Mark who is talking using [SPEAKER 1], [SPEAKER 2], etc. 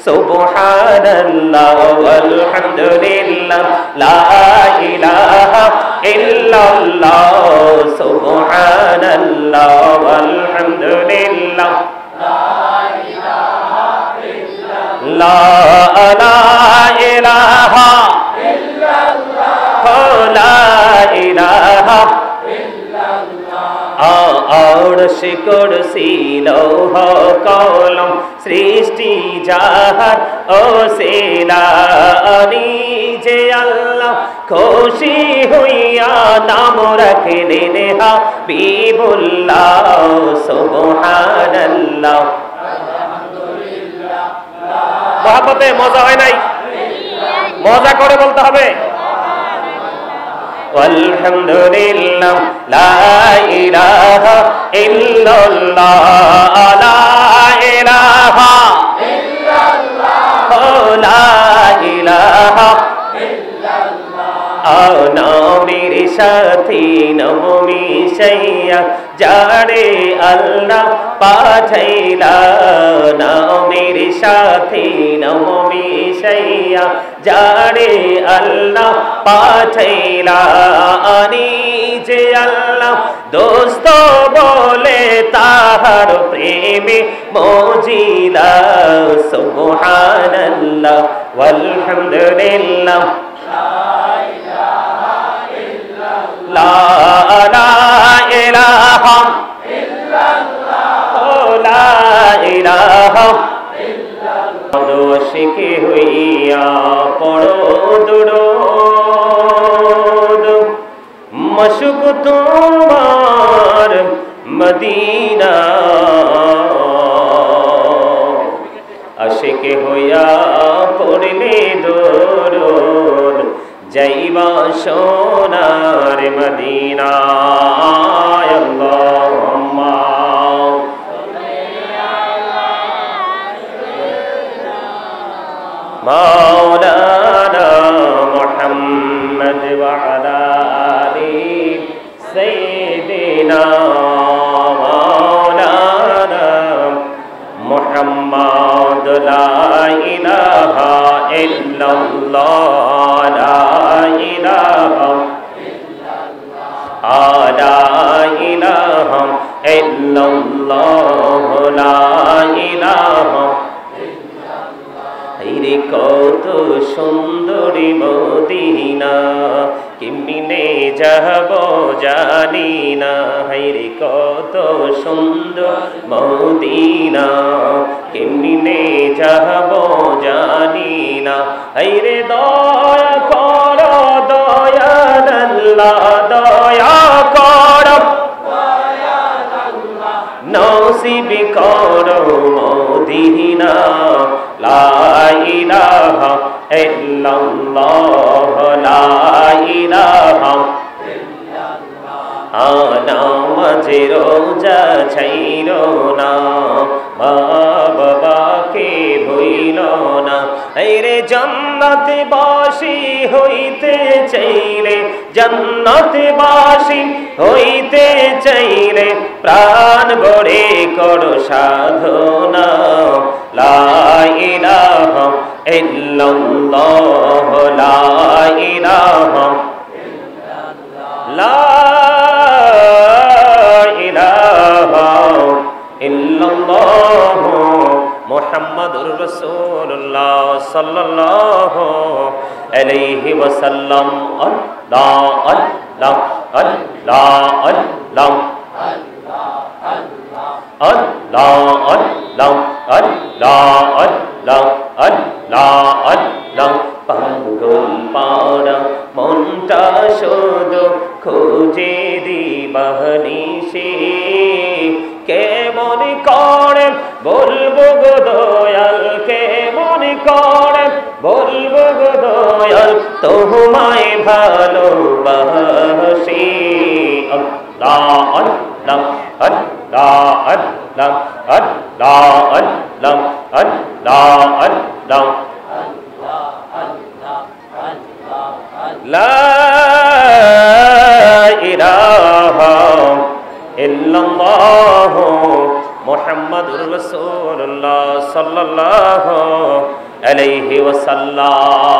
[SPEAKER 1] সুবহানাল্লাহ আলহামদুলিল্লাহ লা ইলাহা ইল্লাল্লাহ সুবহানাল্লাহ আলহামদুলিল্লাহ লা ইলাহা ইল্লাল্লাহ লা ইলাহা আরশ কুরসি লৌহ কলম সৃষ্টি যাহার ওসিলা যে আল্লাহ খুশি হইয়া নাম রাখলেন হাবিবুল্লাহ সুবহানাল্লাহ আলহামদুলিল্লাহ মহব্বতে মজা হয় নাই মজা করে বলতে হবে আলহামদুলিল্লাহ লা ইলাহা ইল্লাল্লাহ লা ইলাহা ইল্লাল্লাহ লা ইলাহা ইল্লাল্লাহ নবীর সাথী নবী সাইয়া যারে আল্লাহ পাঠাইলা নবীর সাথী নবী সাইয়া যারে আল্লাহ পাঠাইলা যে আল্লাহ দোস্ত বলে তাহার প্রেমে মজিলা সুবহানাল্লাহ ওয়ালহামদুলিল্লাহ লা ইলাহা ইল্লাল্লাহ লা ইলাহা ইল্লাল্লাহ দোষিকে হইয়া পড়ো দুরূদ মশক তোমার মদিনা আশিকে হইয়া পড়লে দুরূদ যাইবা সোনার মদিনা আল্লাহুম্মা মাওলানা মুহাম্মদ ওয়া আলা আলি সাইয়্যিদিনা মাওলানা মুহাম্মদ লা ইলাহা ইল্লাল্লাহ লা ইলাহা লা ইলাহা ইল্লাল্লাহ লা ইলাহা রে কত সুন্দরী মদিনা কেমনে যাব জানি না রে কত সুন্দর মদিনা কেমনে যাব জানি না রে দয়া করো দয়াল্লাহ দয়া করো নসিব করো মদিনা লা ইলাহা ইল্লাল্লাহ লা ইলাহা নামাজে রোজা ছাইরো না মা বাবাকে ভুইলো না রে জান্নাত বাসী হইতে চাইলে জান্নাত বাসী হইতে চাইলে প্রাণ গড়ে করো সাধনা লা ইলাহা ইল্লাল্লাহ লা ইলাহা লা ইলাহা ইল্লাল্লাহ মুহাম্মাদুর রাসূলুল্লাহ সাল্লাল্লাহু আলাইহি ওয়াসাল্লাম আল্লাহ আল্লাহ আল্লাহ আল্লাহ আল্লাহ আল্লাহ আল্লাহ আল্লাহ আল্লাহ আল্লাহ পাগল পাড়া মনটা শুধু খুঁজে দিবানিসি কেমন করে বলবো গো দয়াল কেমন করে বলবো গো দয়াল তোমায় ভালোবাসি আল্লাহ আল্লাহ আল্লাহ আল্লাহ আল্লাহ আল্লাহ আল্লাহ আল্লাহ লা ইলাহা ইল্লাল্লাহ মুহাম্মাদুর রাসূলুল্লাহ সাল্লাল্লাহু আলাইহি ওয়াসাল্লাম।